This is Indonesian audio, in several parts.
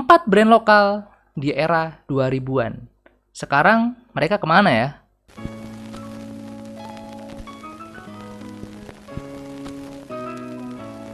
4 brand lokal di era 2000-an. Sekarang mereka kemana ya?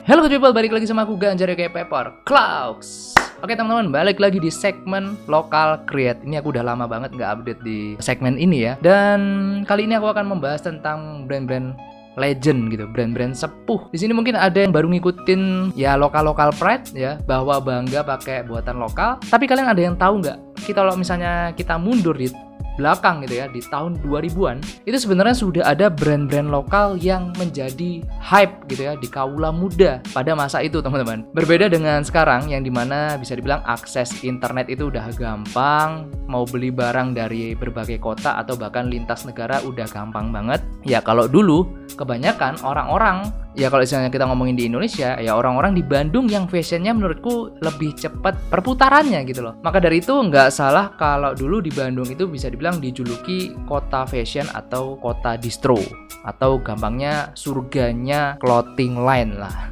Halo people, balik lagi sama aku Ganjar kayak Pepper Clouds. Oke teman-teman, balik lagi di segmen lokal create. Ini aku udah lama banget nggak update di segmen ini ya. Dan kali ini aku akan membahas tentang brand-brand legend gitu, brand-brand sepuh. Di sini mungkin ada yang baru ngikutin ya lokal pride ya, bahwa bangga pakai buatan lokal. Tapi kalian ada yang tahu nggak? Kalau misalnya kita mundur di belakang gitu ya, di tahun 2000-an itu sebenarnya sudah ada brand-brand lokal yang menjadi hype gitu ya di kaula muda pada masa itu teman-teman. Berbeda dengan sekarang yang dimana bisa dibilang akses internet itu udah gampang, mau beli barang dari berbagai kota atau bahkan lintas negara udah gampang banget. Ya kalau dulu kebanyakan orang-orang, ya kalau misalnya kita ngomongin di Indonesia, ya orang-orang di Bandung yang fashionnya menurutku lebih cepat perputarannya gitu loh. Maka dari itu nggak salah kalau dulu di Bandung itu bisa dibilang dijuluki kota fashion atau kota distro, atau gampangnya surganya clothing line lah.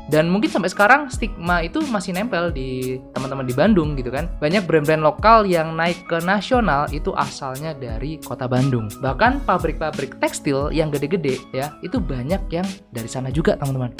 Dan mungkin sampai sekarang stigma itu masih nempel di teman-teman di Bandung gitu kan. Banyak brand-brand lokal yang naik ke nasional itu asalnya dari kota Bandung. Bahkan pabrik-pabrik tekstil yang gede-gede ya, itu banyak yang dari sana juga teman-teman.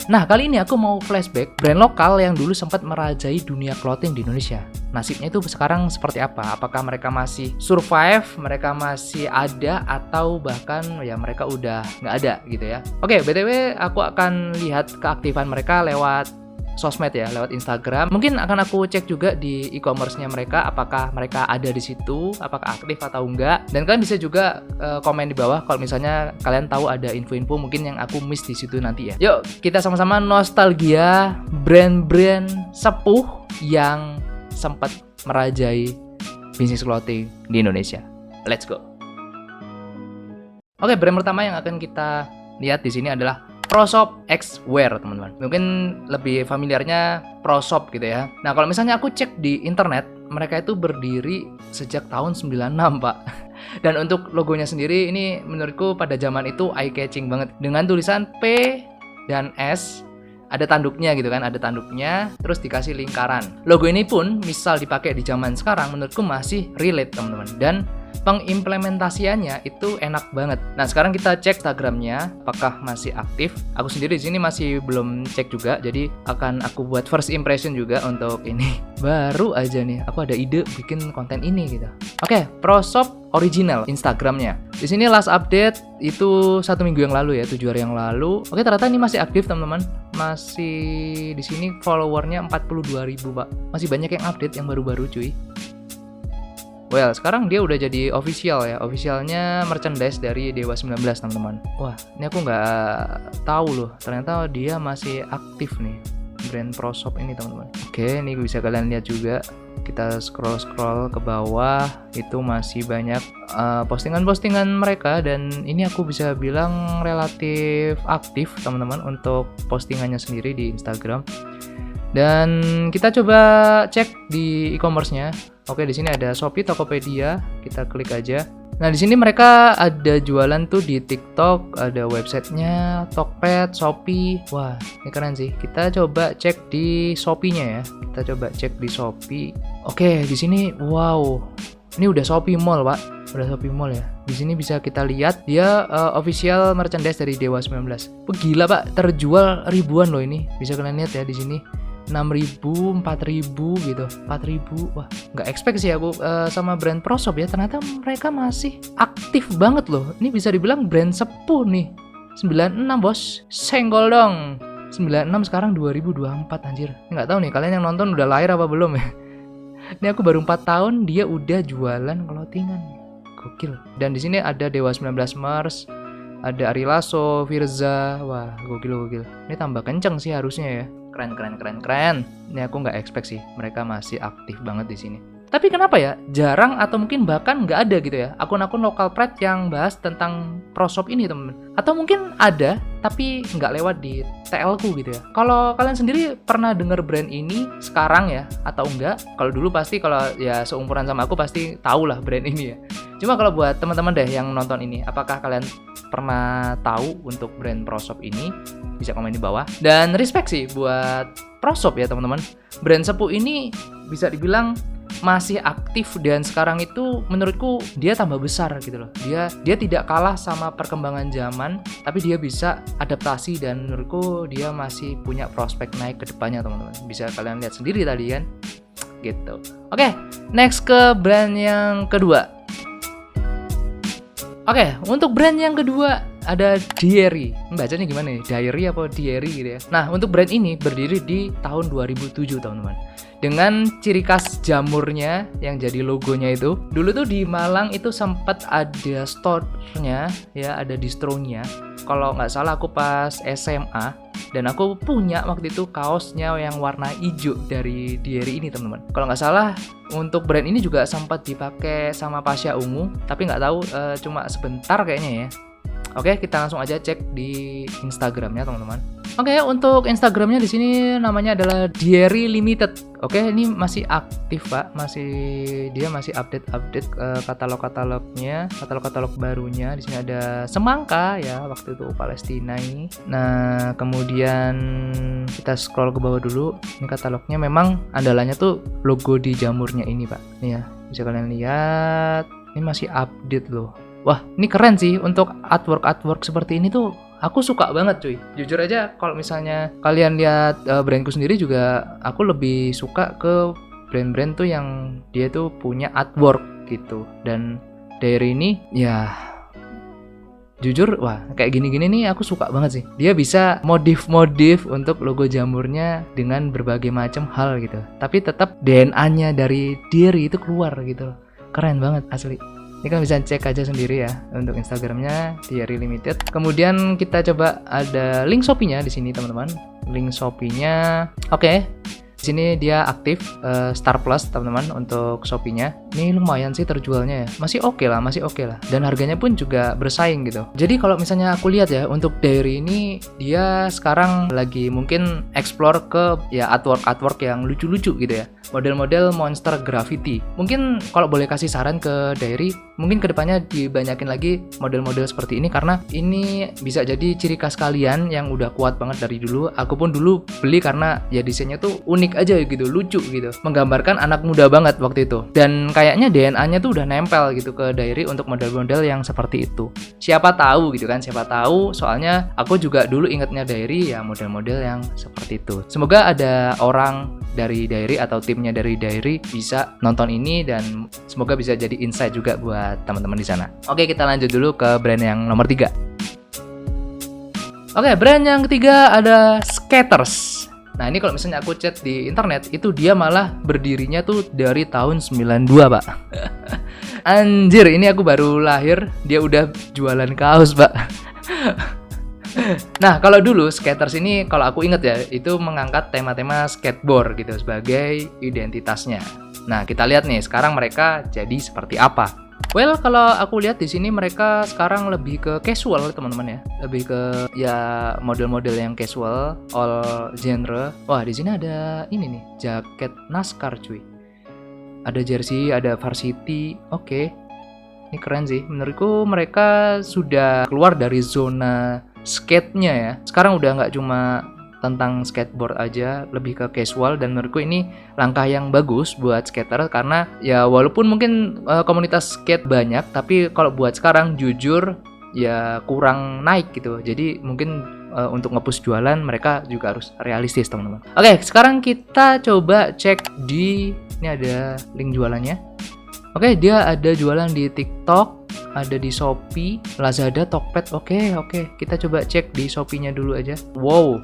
Nah, kali ini aku mau flashback brand lokal yang dulu sempat merajai dunia clothing di Indonesia. Nasibnya itu sekarang seperti apa? Apakah mereka masih survive, mereka masih ada, atau bahkan ya mereka udah nggak ada gitu ya. Oke, BTW aku akan lihat keaktifan mereka lewat sosmed ya, lewat Instagram. Mungkin akan aku cek juga di e-commerce-nya mereka, apakah mereka ada di situ, apakah aktif atau enggak. Dan kalian bisa juga komen di bawah kalau misalnya kalian tahu ada info-info mungkin yang aku miss di situ nanti ya. Yuk, kita sama-sama nostalgia brand-brand sepuh yang sempat merajai bisnis clothing di Indonesia. Let's go. Oke, brand pertama yang akan kita lihat di sini adalah ProShop X Wear teman-teman. Mungkin lebih familiarnya ProShop gitu ya. Nah kalau misalnya aku cek di internet, mereka itu berdiri sejak tahun 96 pak. Dan untuk logonya sendiri ini menurutku pada zaman itu eye catching banget. Dengan tulisan P dan S, ada tanduknya gitu kan, ada tanduknya, terus dikasih lingkaran. Logo ini pun misal dipakai di zaman sekarang menurutku masih relate teman-teman. Dan pengimplementasiannya itu enak banget. Nah, sekarang kita cek Instagramnya apakah masih aktif. Aku sendiri di sini masih belum cek juga, jadi akan aku buat first impression juga untuk ini. Baru aja nih, aku ada ide bikin konten ini gitu. Oke, ProShop original Instagramnya. Di sini last update itu 1 minggu yang lalu ya, 7 hari yang lalu. Oke, ternyata ini masih aktif teman-teman. Masih di sini followernya 42.000 pak. Masih banyak yang update yang baru-baru cuy. Well, sekarang dia udah jadi official ya. Officialnya merchandise dari Dewa 19 teman-teman. Wah, ini aku nggak tahu loh. Ternyata dia masih aktif nih, brand ProShop ini teman-teman. Oke, ini bisa kalian lihat juga. Kita scroll ke bawah, itu masih banyak postingan-postingan mereka. Dan ini aku bisa bilang relatif aktif teman-teman untuk postingannya sendiri di Instagram. Dan kita coba cek di e-commerce-nya. Oke, di sini ada Shopee, Tokopedia. Kita klik aja. Nah, di sini mereka ada jualan tuh di TikTok, ada websitenya, Tokped, Shopee. Wah, ini keren sih. Kita coba cek di Shopee-nya ya. Kita coba cek di Shopee. Oke, di sini wow. Ini udah Shopee Mall, Pak. Udah Shopee Mall ya. Di sini bisa kita lihat dia official merchandise dari Dewa 19. Gila, Pak. Terjual ribuan loh ini. Bisa kalian lihat ya di sini. 6.000, 4.000 gitu, 4.000. Wah, nggak expect sih aku sama brand ProShop ya. Ternyata mereka masih aktif banget loh. Ini bisa dibilang brand sepuh nih. 96 bos, senggol dong. 96 sekarang 2024 anjir. Nggak tahu nih kalian yang nonton udah lahir apa belum ya. Ini aku baru 4 tahun dia udah jualan clothingan. Gokil. Dan di sini ada Dewa 19 Mars, ada Ari Lasso, Firza. Wah, gokil. Ini tambah kenceng sih harusnya ya. Keren. Ini aku nggak expect sih, mereka masih aktif banget di sini. Tapi kenapa ya jarang atau mungkin bahkan nggak ada gitu ya akun-akun lokal pride yang bahas tentang ProShop ini teman-teman? Atau mungkin ada tapi nggak lewat di TL ku gitu ya. Kalau kalian sendiri pernah denger brand ini sekarang ya atau enggak? Kalau dulu pasti, kalau ya seumuran sama aku pasti tahu lah brand ini ya. Cuma kalau buat teman-teman deh yang nonton ini, apakah kalian pernah tahu untuk brand ProShop ini? Bisa komen di bawah. Dan respect sih buat ProShop ya teman-teman. Brand Sepuh ini bisa dibilang masih aktif, dan sekarang itu menurutku dia tambah besar gitu loh. Dia tidak kalah sama perkembangan zaman, tapi dia bisa adaptasi, dan menurutku dia masih punya prospek naik ke depannya teman-teman. Bisa kalian lihat sendiri tadi kan gitu. Oke, next ke brand yang kedua. Oke, untuk brand yang kedua ada Diary. Bacanya gimana nih? Diary apa Diary gitu ya. Nah, untuk brand ini berdiri di tahun 2007 teman-teman. Dengan ciri khas jamurnya yang jadi logonya itu. Dulu tuh di Malang itu sempat ada store-nya ya, ada distronya. Kalau nggak salah aku pas SMA, dan aku punya waktu itu kaosnya yang warna hijau dari Diary ini teman-teman. Kalau nggak salah untuk brand ini juga sempat dipakai sama Pasha Ungu, tapi nggak tahu, cuma sebentar kayaknya ya. Oke, kita langsung aja cek di Instagramnya teman-teman. Oke, untuk Instagramnya di sini namanya adalah Diary Limited. Oke, ini masih aktif Pak, dia masih update katalog-katalognya, katalog barunya. Di sini ada semangka ya, waktu itu Palestina ini. Nah, kemudian kita scroll ke bawah dulu. Ini katalognya, memang andalannya tuh logo di jamurnya ini Pak. Nih ya, bisa kalian lihat. Ini masih update loh. Wah, ini keren sih untuk artwork seperti ini tuh. Aku suka banget cuy. Jujur aja, kalau misalnya kalian lihat brandku sendiri juga, aku lebih suka ke brand-brand tuh yang dia tuh punya artwork gitu. Dan Diary ini ya jujur, wah kayak gini-gini nih aku suka banget sih. Dia bisa modif-modif untuk logo jamurnya dengan berbagai macam hal gitu. Tapi tetap DNA-nya dari Diary itu keluar gitu loh. Keren banget asli. Ini kan bisa cek aja sendiri ya untuk Instagramnya Diary Limited. Kemudian kita coba ada link Shopee-nya di sini teman-teman. Link Shopee-nya, oke. Di sini dia aktif Star Plus teman-teman untuk Shopee-nya. Ini lumayan sih terjualnya ya. Masih oke lah. Dan harganya pun juga bersaing gitu. Jadi kalau misalnya aku lihat ya, untuk Diary ini dia sekarang lagi mungkin explore ke ya artwork yang lucu-lucu gitu ya. Model-model monster graffiti. Mungkin kalau boleh kasih saran ke Diary, mungkin kedepannya dibanyakin lagi model-model seperti ini, karena ini bisa jadi ciri khas kalian yang udah kuat banget dari dulu. Aku pun dulu beli karena ya desainnya tuh unik aja gitu, lucu gitu, menggambarkan anak muda banget waktu itu. Dan kayaknya DNA-nya tuh udah nempel gitu ke Diary untuk model-model yang seperti itu. Siapa tahu gitu kan, siapa tahu, soalnya aku juga dulu ingetnya Diary ya model-model yang seperti itu. Semoga ada orang dari Diary atau timnya dari Diary bisa nonton ini, dan semoga bisa jadi insight juga buat teman-teman di sana. Oke, kita lanjut dulu ke brand yang nomor 3. Oke, brand yang ketiga ada Skechers. Nah, ini kalau misalnya aku chat di internet, itu dia malah berdirinya tuh dari tahun 92, Pak. Anjir, ini aku baru lahir, dia udah jualan kaos, Pak. Nah, kalau dulu Skechers ini, kalau aku inget ya, itu mengangkat tema-tema skateboard gitu sebagai identitasnya. Nah, kita lihat nih, sekarang mereka jadi seperti apa. Well, kalau aku lihat di sini mereka sekarang lebih ke casual teman-teman ya, lebih ke ya model-model yang casual, all genre. Wah, di sini ada ini nih, jaket NASCAR cuy. Ada jersey, ada varsity. Oke. Ini keren sih. Menurutku mereka sudah keluar dari zona skate-nya ya. Sekarang udah nggak cuma tentang skateboard aja, lebih ke casual, dan menurutku ini langkah yang bagus buat skater, karena ya walaupun mungkin komunitas skate banyak, tapi kalau buat sekarang jujur ya kurang naik gitu. Jadi mungkin untuk nge-push jualan mereka juga harus realistis teman-teman. Oke, sekarang kita coba cek di ini, ada link jualannya. Oke, dia ada jualan di TikTok, ada di Shopee, Lazada, Tokped. Oke, kita coba cek di Shopee-nya dulu aja. Wow,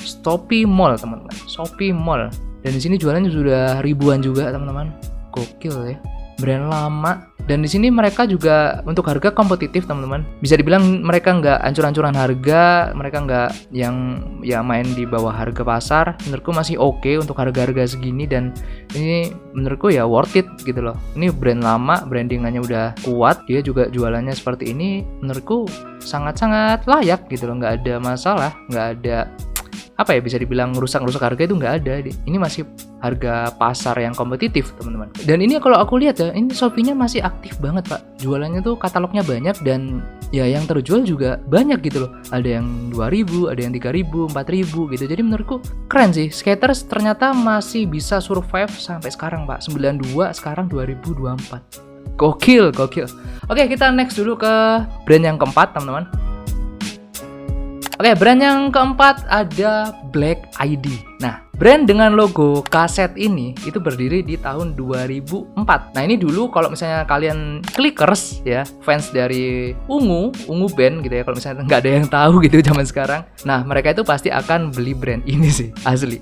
Shopee Mall teman-teman, Shopee Mall. Dan di sini jualannya sudah ribuan juga teman-teman. Gokil ya. brand lama. Dan di sini mereka juga untuk harga kompetitif teman-teman. Bisa dibilang mereka nggak ancur-ancuran harga, mereka nggak yang ya main di bawah harga pasar. Menurutku masih oke untuk harga-harga segini, dan ini menurutku ya worth it gitu loh. Ini brand lama, brandingannya udah kuat, dia juga jualannya seperti ini. Menurutku sangat-sangat layak gitu loh, nggak ada masalah, nggak ada apa ya, bisa dibilang rusak-rusak harga itu nggak ada. Ini masih harga pasar yang kompetitif teman-teman. Dan ini kalau aku lihat ya, ini Shopee-nya masih aktif banget pak, jualannya tuh katalognya banyak, dan ya yang terjual juga banyak gitu loh. Ada yang 2.000, ada yang 3.000, 4.000 gitu. Jadi menurutku keren sih, skaters ternyata masih bisa survive sampai sekarang pak. 92 sekarang 2024, gokil. Oke, kita next dulu ke brand yang keempat teman-teman. Oke, brand yang keempat ada Black ID. Nah, brand dengan logo kaset ini itu berdiri di tahun 2004. Nah, ini dulu kalau misalnya kalian clickers ya, fans dari Ungu Band gitu ya, kalau misalnya nggak ada yang tahu gitu zaman sekarang. Nah, mereka itu pasti akan beli brand ini sih, asli.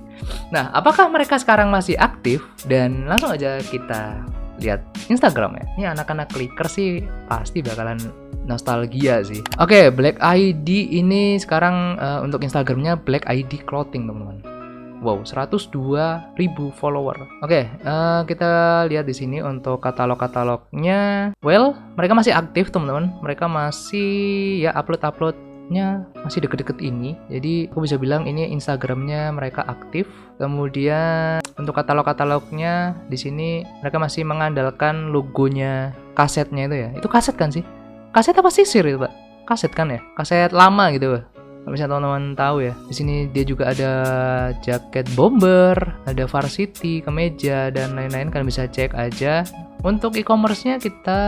Nah, apakah mereka sekarang masih aktif? Dan langsung aja kita lihat Instagram ya. Ini anak-anak clickers sih pasti bakalan nostalgia sih. Oke, Black ID ini sekarang untuk Instagramnya Black ID Clothing teman-teman. Wow, 102.000 follower. Oke, kita lihat di sini untuk katalog-katalognya. Well, mereka masih aktif teman-teman. Mereka masih ya uploadnya masih deket-deket ini. Jadi aku bisa bilang ini Instagramnya mereka aktif. Kemudian untuk katalog-katalognya di sini mereka masih mengandalkan logonya kasetnya itu ya. Itu kaset kan sih? Kaset apa sisir itu, Pak? Kaset kan ya? Kaset lama gitu, Pak. Kalau misalnya teman-teman tahu ya. Di sini dia juga ada jaket bomber, ada varsity, kemeja, dan lain-lain. Kalian bisa cek aja. Untuk e-commerce-nya kita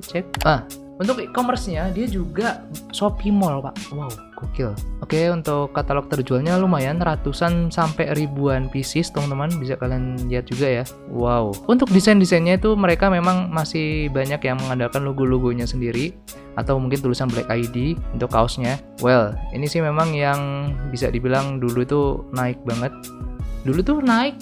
cek. Untuk e-commerce-nya dia juga Shopee Mall, Pak. Wow, gokil. Oke, untuk katalog terjualnya lumayan, ratusan sampai ribuan pieces, teman-teman. Bisa kalian lihat juga ya. Wow. Untuk desain-desainnya itu mereka memang masih banyak yang mengandalkan logo-logonya sendiri, atau mungkin tulisan Black ID untuk kaosnya. Well, ini sih memang yang bisa dibilang dulu itu naik banget. Dulu tuh naik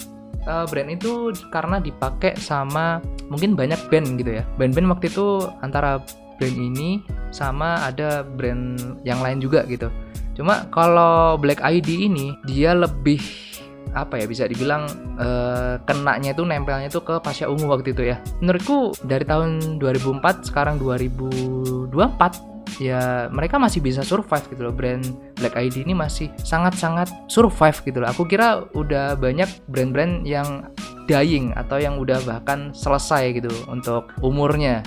brand itu karena dipakai sama mungkin banyak band gitu ya. Band-band waktu itu antara brand ini sama ada brand yang lain juga gitu. Cuma kalau Black ID ini dia lebih apa ya, bisa dibilang kenanya itu nempelnya itu ke Pasha Ungu waktu itu ya. Menurutku dari tahun 2004 sekarang 2024 ya mereka masih bisa survive gitu loh. Brand Black ID ini masih sangat-sangat survive gitu loh. Aku kira udah banyak brand-brand yang dying atau yang udah bahkan selesai gitu untuk umurnya.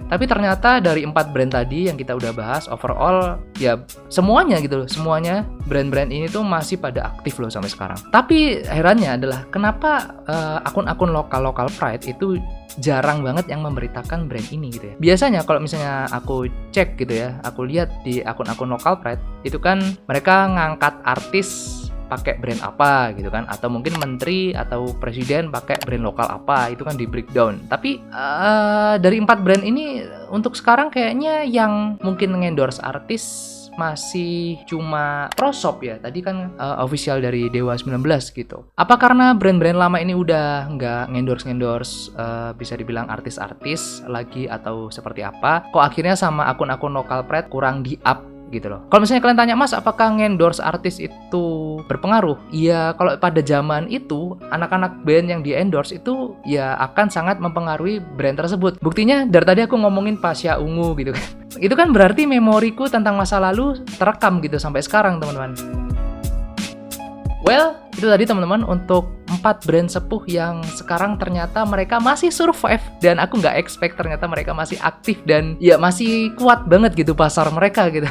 Tapi ternyata dari 4 brand tadi yang kita udah bahas, overall ya semuanya gitu loh, semuanya brand-brand ini tuh masih pada aktif loh sampai sekarang. Tapi herannya adalah kenapa akun-akun lokal Pride itu jarang banget yang memberitakan brand ini gitu ya. Biasanya kalau misalnya aku cek gitu ya, aku lihat di akun-akun lokal Pride itu kan mereka ngangkat artis pakai brand apa gitu kan, atau mungkin menteri atau presiden pakai brand lokal apa, itu kan di breakdown. Tapi dari 4 brand ini untuk sekarang kayaknya yang mungkin ngendorse artis masih cuma ProShop ya. Tadi kan official dari Dewa 19 gitu. Apa karena brand-brand lama ini udah nggak ngendorse bisa dibilang artis-artis lagi atau seperti apa? Kok akhirnya sama akun-akun lokal Pride kurang di-up gitu loh. Kalau misalnya kalian tanya, Mas, apakah ngendorse artis itu berpengaruh? Iya, kalau pada zaman itu anak-anak band yang di-endorse itu ya akan sangat mempengaruhi brand tersebut. Buktinya dari tadi aku ngomongin Pasha Ungu gitu kan. Itu kan berarti memoriku tentang masa lalu terekam gitu sampai sekarang, teman-teman. Well, itu tadi teman-teman untuk 4 brand sepuh yang sekarang ternyata mereka masih survive, dan aku nggak expect ternyata mereka masih aktif dan ya masih kuat banget gitu pasar mereka gitu.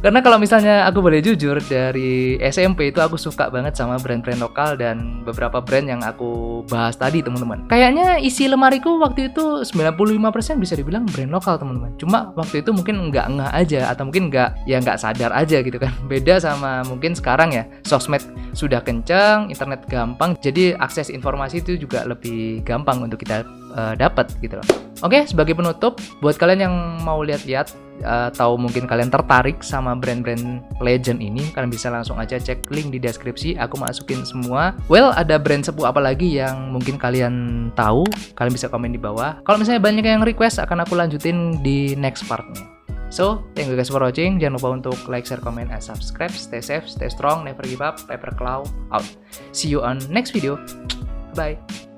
Karena kalau misalnya aku boleh jujur, dari SMP itu aku suka banget sama brand-brand lokal dan beberapa brand yang aku bahas tadi, teman-teman. Kayaknya isi lemariku waktu itu 95% bisa dibilang brand lokal, teman-teman. Cuma waktu itu mungkin nggak ngeh aja, atau mungkin nggak sadar aja gitu kan. Beda sama mungkin sekarang ya, sosmed sudah kencang, internet gampang, jadi akses informasi itu juga lebih gampang untuk kita dapat gitu loh. Oke, sebagai penutup, buat kalian yang mau lihat-lihat atau mungkin kalian tertarik sama brand-brand legend ini, kalian bisa langsung aja cek link di deskripsi, aku masukin semua. Well, ada brand sepuh apa lagi yang mungkin kalian tahu, kalian bisa komen di bawah. Kalau misalnya banyak yang request, akan aku lanjutin di next partnya. So, thank you guys for watching. Jangan lupa untuk like, share, comment, and subscribe. Stay safe, stay strong, never give up. Paper Claw out. See you on next video. Bye.